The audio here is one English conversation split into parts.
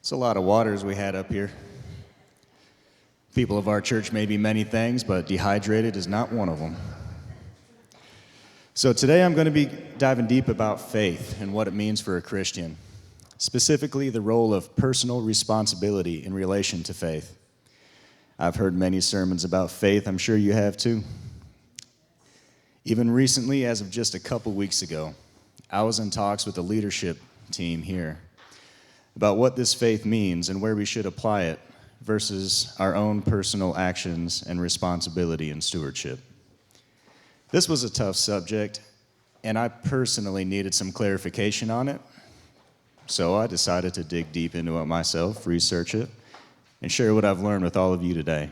It's a lot of waters we had up here. People of our church may be many things, but dehydrated is not one of them. So today I'm going to be diving deep about faith and what it means for a Christian, specifically the role of personal responsibility in relation to faith. I've heard many sermons about faith. I'm sure you have too. Even recently, as of just a couple weeks ago, I was in talks with the leadership team here about what this faith means and where we should apply it versus our own personal actions and responsibility and stewardship. This was a tough subject, and I personally needed some clarification on it, so I decided to dig deep into it myself, research it, and share what I've learned with all of you today.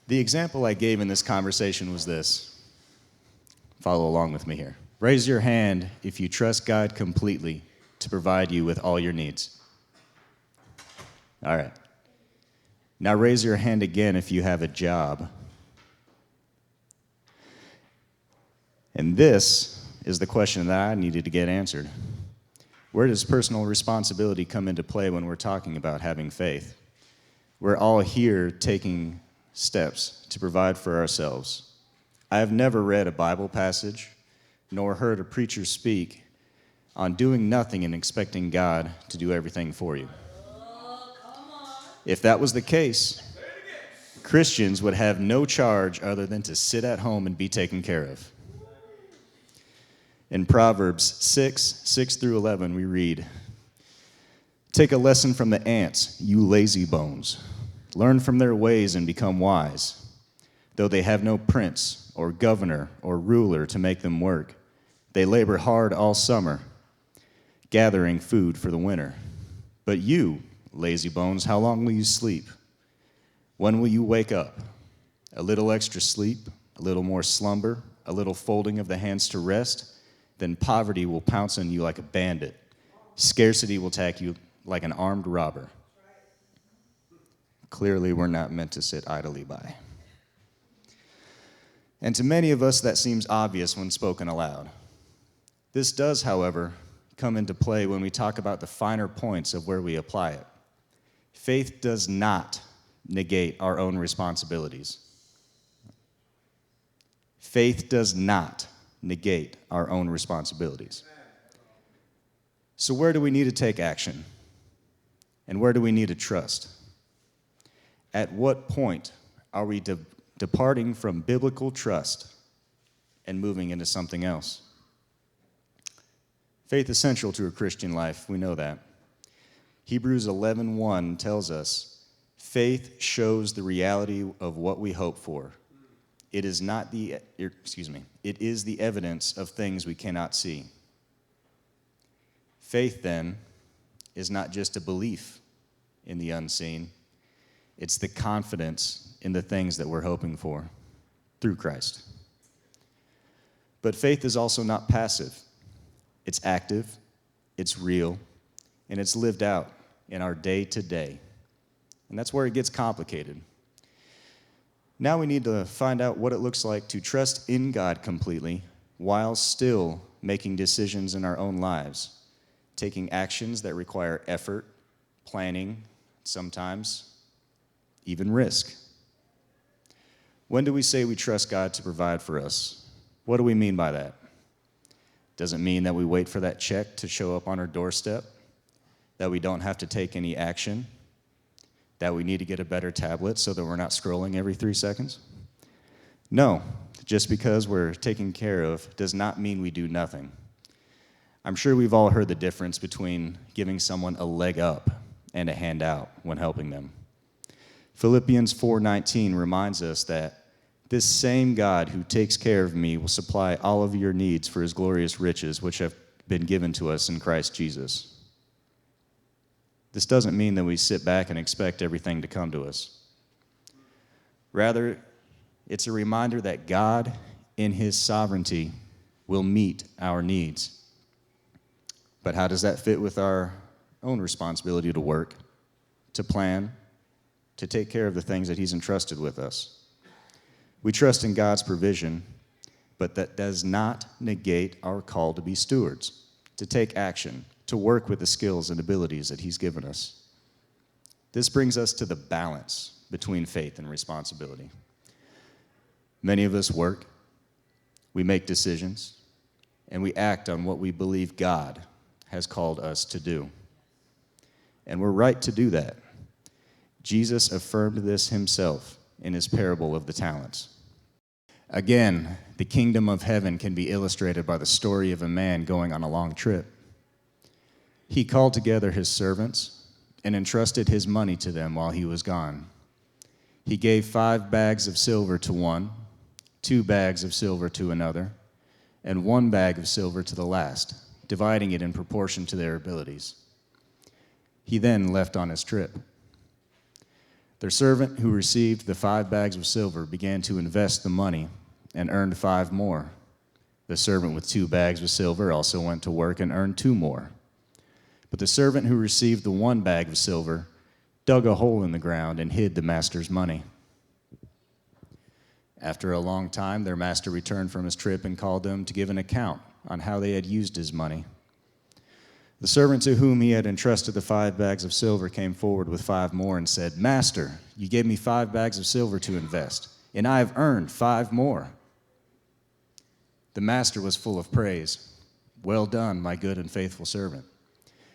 The example I gave in this conversation was this. Follow along with me here. Raise your hand if you trust God completely to provide you with all your needs. All right. Now raise your hand again if you have a job. And this is the question that I needed to get answered. Where does personal responsibility come into play when we're talking about having faith? We're all here taking steps to provide for ourselves. I have never read a Bible passage nor heard a preacher speak on doing nothing and expecting God to do everything for you. If that was the case, Christians would have no charge other than to sit at home and be taken care of. In Proverbs 6 through 11, we read, "Take a lesson from the ants, you lazy bones. Learn from their ways and become wise. Though they have no prince or governor or ruler to make them work, they labor hard all summer, gathering food for the winter. But you, lazy bones, how long will you sleep? When will you wake up? A little extra sleep, a little more slumber, a little folding of the hands to rest, then poverty will pounce on you like a bandit. Scarcity will attack you like an armed robber." Clearly, we're not meant to sit idly by. And to many of us, that seems obvious when spoken aloud. This does, however, come into play when we talk about the finer points of where we apply it. Faith does not negate our own responsibilities. Faith does not negate our own responsibilities. So where do we need to take action? And where do we need to trust? At what point are we departing from biblical trust and moving into something else? Faith is central to a Christian life. We know that. Hebrews 11:1 tells us, "Faith shows the reality of what we hope for. It is the evidence of things we cannot see." Faith, then, is not just a belief in the unseen. It's the confidence in the things that we're hoping for through Christ. But faith is also not passive. It's active, it's real, and it's lived out in our day-to-day. And that's where it gets complicated. Now we need to find out what it looks like to trust in God completely while still making decisions in our own lives, taking actions that require effort, planning, sometimes even risk. When do we say we trust God to provide for us? What do we mean by that? Does it mean that we wait for that check to show up on our doorstep? That we don't have to take any action? That we need to get a better tablet so that we're not scrolling every 3 seconds? No, just because we're taken care of does not mean we do nothing. I'm sure we've all heard the difference between giving someone a leg up and a hand out when helping them. Philippians 4:19 reminds us that this same God who takes care of me will supply all of your needs for his glorious riches, which have been given to us in Christ Jesus. This doesn't mean that we sit back and expect everything to come to us. Rather, it's a reminder that God, in his sovereignty, will meet our needs. But how does that fit with our own responsibility to work, to plan, to take care of the things that he's entrusted with us? We trust in God's provision, but that does not negate our call to be stewards, to take action, to work with the skills and abilities that he's given us. This brings us to the balance between faith and responsibility. Many of us work, we make decisions, and we act on what we believe God has called us to do. And we're right to do that. Jesus affirmed this himself in his parable of the talents. Again, the kingdom of heaven can be illustrated by the story of a man going on a long trip. He called together his servants and entrusted his money to them while he was gone. He gave 5 bags of silver to one, 2 bags of silver to another, and 1 bag of silver to the last, dividing it in proportion to their abilities. He then left on his trip. Their servant who received the 5 bags of silver began to invest the money and earned 5 more. The servant with 2 bags of silver also went to work and earned 2 more. But the servant who received the 1 bag of silver dug a hole in the ground and hid the master's money. After a long time, their master returned from his trip and called them to give an account on how they had used his money. The servant to whom he had entrusted the 5 bags of silver came forward with 5 more and said, "Master, you gave me 5 bags of silver to invest, and I have earned 5 more." The master was full of praise. "Well done, my good and faithful servant.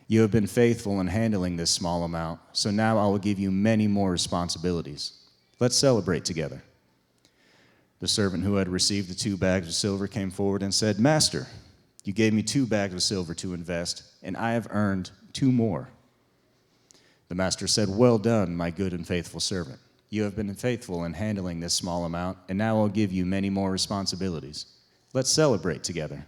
You have been faithful in handling this small amount, so now I will give you many more responsibilities. Let's celebrate together." The servant who had received the 2 bags of silver came forward and said, "Master, you gave me 2 bags of silver to invest, and I have earned 2 more." The master said, "Well done, my good and faithful servant. You have been faithful in handling this small amount, and now I'll give you many more responsibilities. Let's celebrate together."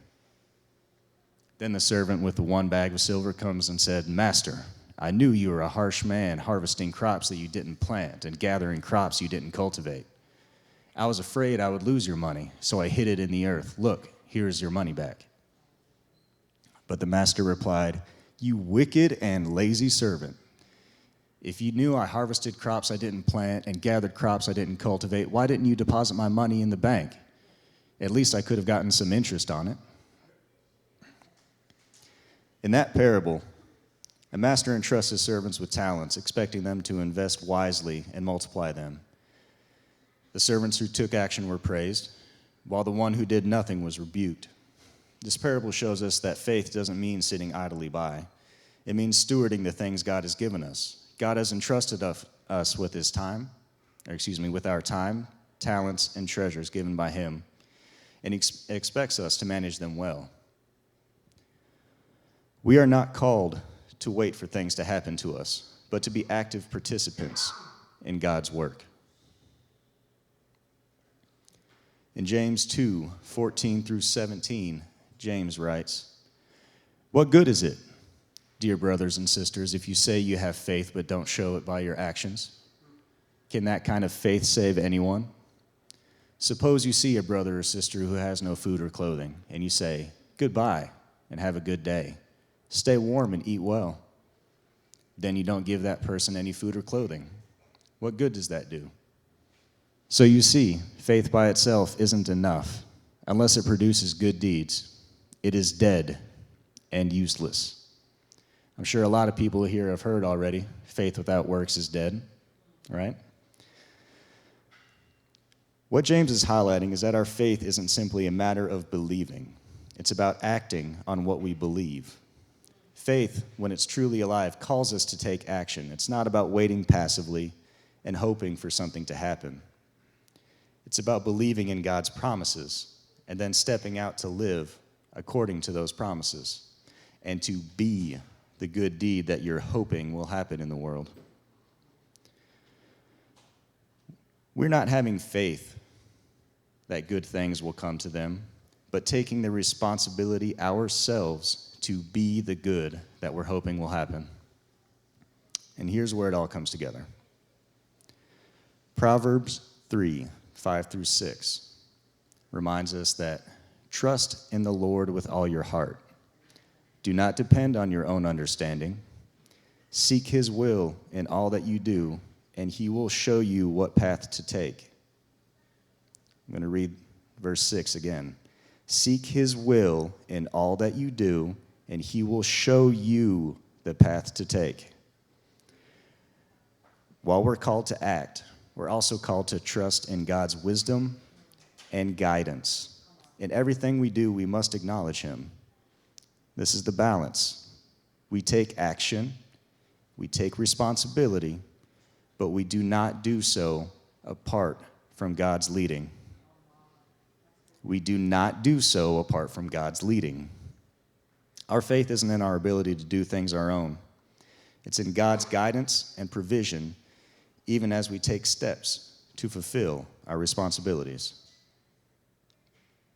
Then the servant with the 1 bag of silver comes and said, "Master, I knew you were a harsh man, harvesting crops that you didn't plant and gathering crops you didn't cultivate. I was afraid I would lose your money, so I hid it in the earth. Look, here is your money back." But the master replied, "You wicked and lazy servant. If you knew I harvested crops I didn't plant and gathered crops I didn't cultivate, why didn't you deposit my money in the bank? At least I could have gotten some interest on it." In that parable, a master entrusts his servants with talents, expecting them to invest wisely and multiply them. The servants who took action were praised, while the one who did nothing was rebuked. This parable shows us that faith doesn't mean sitting idly by. It means stewarding the things God has given us. God has entrusted us with with our time, talents, and treasures given by him, and he expects us to manage them well. We are not called to wait for things to happen to us, but to be active participants in God's work. In James 2:14-17, James writes, "What good is it, dear brothers and sisters, if you say you have faith but don't show it by your actions? Can that kind of faith save anyone? Suppose you see a brother or sister who has no food or clothing, and you say, 'Goodbye, and have a good day. Stay warm and eat well.' Then you don't give that person any food or clothing. What good does that do?" So you see, faith by itself isn't enough. Unless it produces good deeds, it is dead and useless. I'm sure a lot of people here have heard already, faith without works is dead, right? What James is highlighting is that our faith isn't simply a matter of believing. It's about acting on what we believe. Faith, when it's truly alive, calls us to take action. It's not about waiting passively and hoping for something to happen. It's about believing in God's promises and then stepping out to live according to those promises and to be the good deed that you're hoping will happen in the world. We're not having faith that good things will come to them, but taking the responsibility ourselves to be the good that we're hoping will happen. And here's where it all comes together. Proverbs 3:5-6 reminds us that trust in the Lord with all your heart. Do not depend on your own understanding. Seek his will in all that you do, and he will show you what path to take. I'm going to read verse 6 again. Seek his will in all that you do, and he will show you the path to take. While we're called to act, we're also called to trust in God's wisdom and guidance. In everything we do, we must acknowledge him. This is the balance. We take action, we take responsibility, but we do not do so apart from God's leading. We do not do so apart from God's leading. Our faith isn't in our ability to do things our own. It's in God's guidance and provision, even as we take steps to fulfill our responsibilities.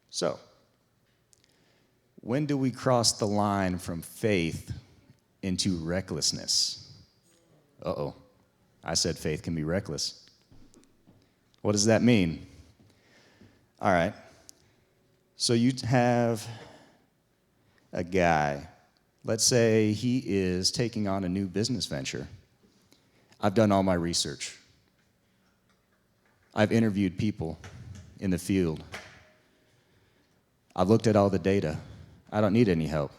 So, when do we cross the line from faith into recklessness? Uh-oh, I said faith can be reckless. What does that mean? All right, so you have a guy, let's say he is taking on a new business venture. I've done all my research. I've interviewed people in the field. I've looked at all the data. I don't need any help.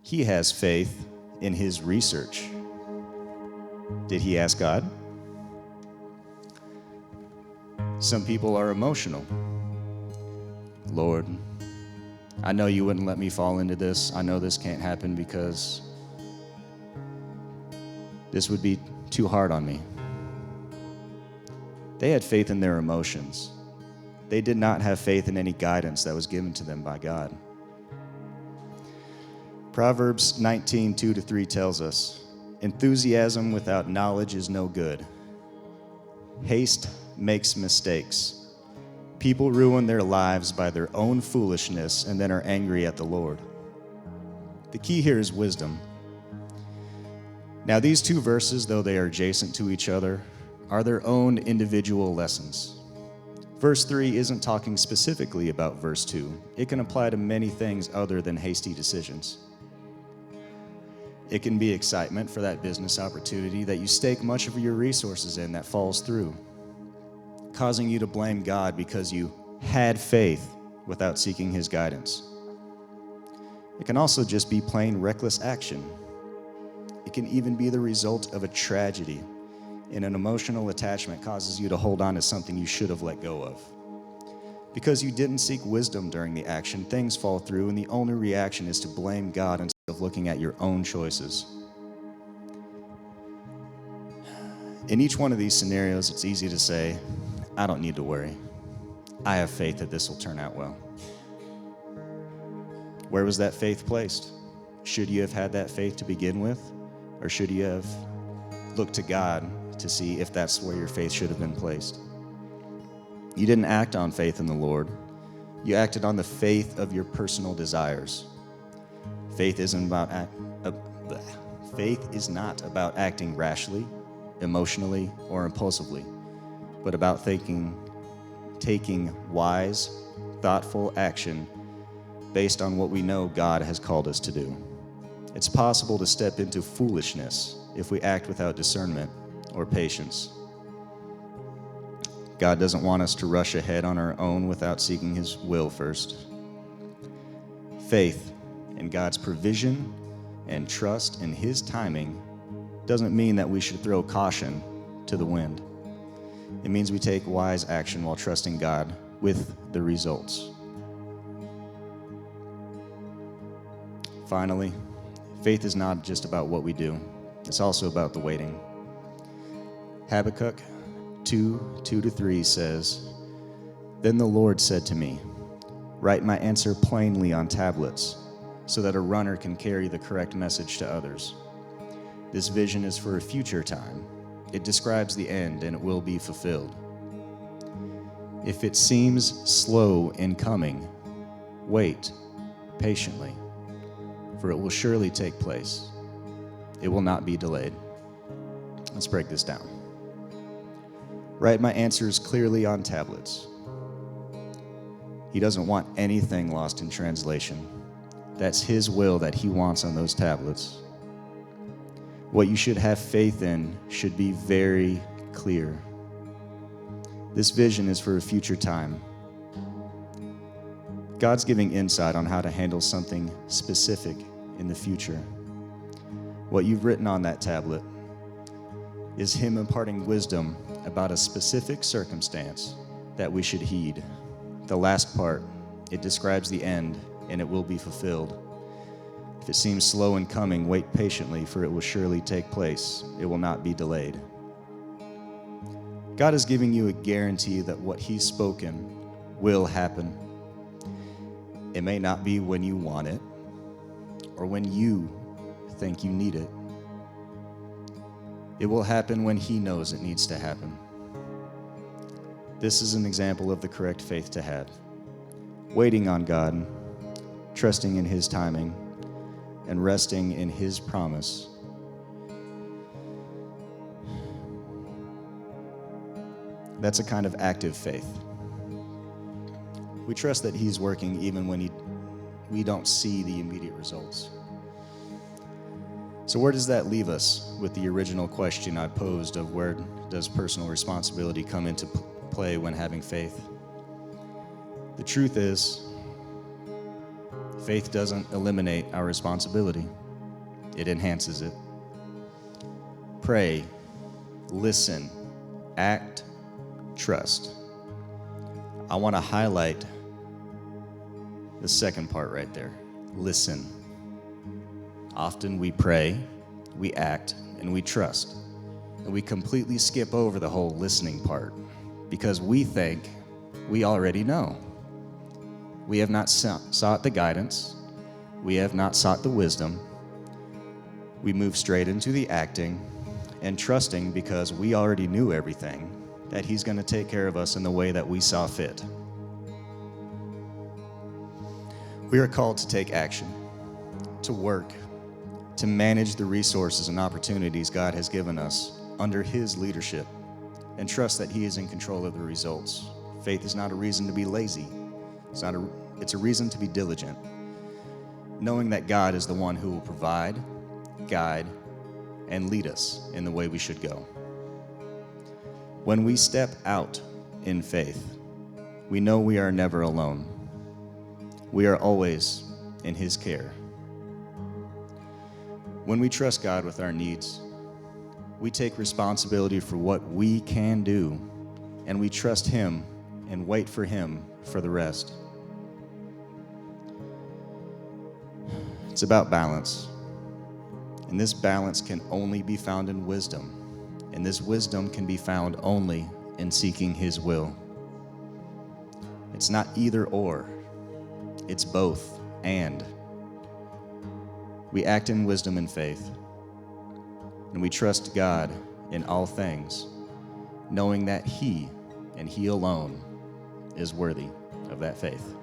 He has faith in his research. Did he ask God? Some people are emotional. Lord, I know you wouldn't let me fall into this. I know this can't happen because this would be too hard on me. They had faith in their emotions. They did not have faith in any guidance that was given to them by God. Proverbs 19:2-3 tells us, enthusiasm without knowledge is no good. Haste makes mistakes. People ruin their lives by their own foolishness and then are angry at the Lord. The key here is wisdom. Now, these two verses, though they are adjacent to each other, are their own individual lessons. Verse 3 isn't talking specifically about verse 2. It can apply to many things other than hasty decisions. It can be excitement for that business opportunity that you stake much of your resources in that falls through, causing you to blame God because you had faith without seeking his guidance. It can also just be plain reckless action. It can even be the result of a tragedy, and an emotional attachment causes you to hold on to something you should have let go of. Because you didn't seek wisdom during the action, things fall through, and the only reaction is to blame God instead of looking at your own choices. In each one of these scenarios, it's easy to say, I don't need to worry. I have faith that this will turn out well. Where was that faith placed? Should you have had that faith to begin with? Or should you have looked to God to see if that's where your faith should have been placed? You didn't act on faith in the Lord. You acted on the faith of your personal desires. Faith is not about acting rashly, emotionally, or impulsively, but about taking wise, thoughtful action based on what we know God has called us to do. It's possible to step into foolishness if we act without discernment or patience. God doesn't want us to rush ahead on our own without seeking his will first. Faith in God's provision and trust in his timing doesn't mean that we should throw caution to the wind. It means we take wise action while trusting God with the results. Finally, faith is not just about what we do. It's also about the waiting. Habakkuk 2:2-3 says, Then the Lord said to me, Write my answer plainly on tablets, so that a runner can carry the correct message to others. This vision is for a future time. It describes the end, and it will be fulfilled. If it seems slow in coming, wait patiently, for it will surely take place. It will not be delayed. Let's break this down. Write my answers clearly on tablets. He doesn't want anything lost in translation. That's his will that he wants on those tablets. What you should have faith in should be very clear. This vision is for a future time. God's giving insight on how to handle something specific in the future. What you've written on that tablet is Him imparting wisdom about a specific circumstance that we should heed. The last part, it describes the end, and it will be fulfilled. If it seems slow in coming, wait patiently, for it will surely take place. It will not be delayed. God is giving you a guarantee that what He's spoken will happen. It may not be when you want it or when you think you need it. It will happen when He knows it needs to happen. This is an example of the correct faith to have. Waiting on God, trusting in His timing, and resting in His promise. That's a kind of active faith. We trust that He's working even when we don't see the immediate results. So where does that leave us with the original question I posed of where does personal responsibility come into play when having faith? The truth is, faith doesn't eliminate our responsibility. It enhances it. Pray, listen, act, trust. I want to highlight the second part right there. Listen. Often we pray, we act, and we trust. And we completely skip over the whole listening part because we think we already know. We have not sought the guidance. We have not sought the wisdom. We move straight into the acting and trusting because we already knew everything, that He's going to take care of us in the way that we saw fit. We are called to take action, to work, to manage the resources and opportunities God has given us under His leadership, and trust that He is in control of the results. Faith is not a reason to be lazy. It's a reason to be diligent, knowing that God is the one who will provide, guide, and lead us in the way we should go. When we step out in faith, we know we are never alone. We are always in His care. When we trust God with our needs, we take responsibility for what we can do, and we trust Him and wait for Him for the rest. It's about balance, and this balance can only be found in wisdom, and this wisdom can be found only in seeking His will. It's not either or, it's both and. We act in wisdom and faith, and we trust God in all things, knowing that He and He alone is worthy of that faith.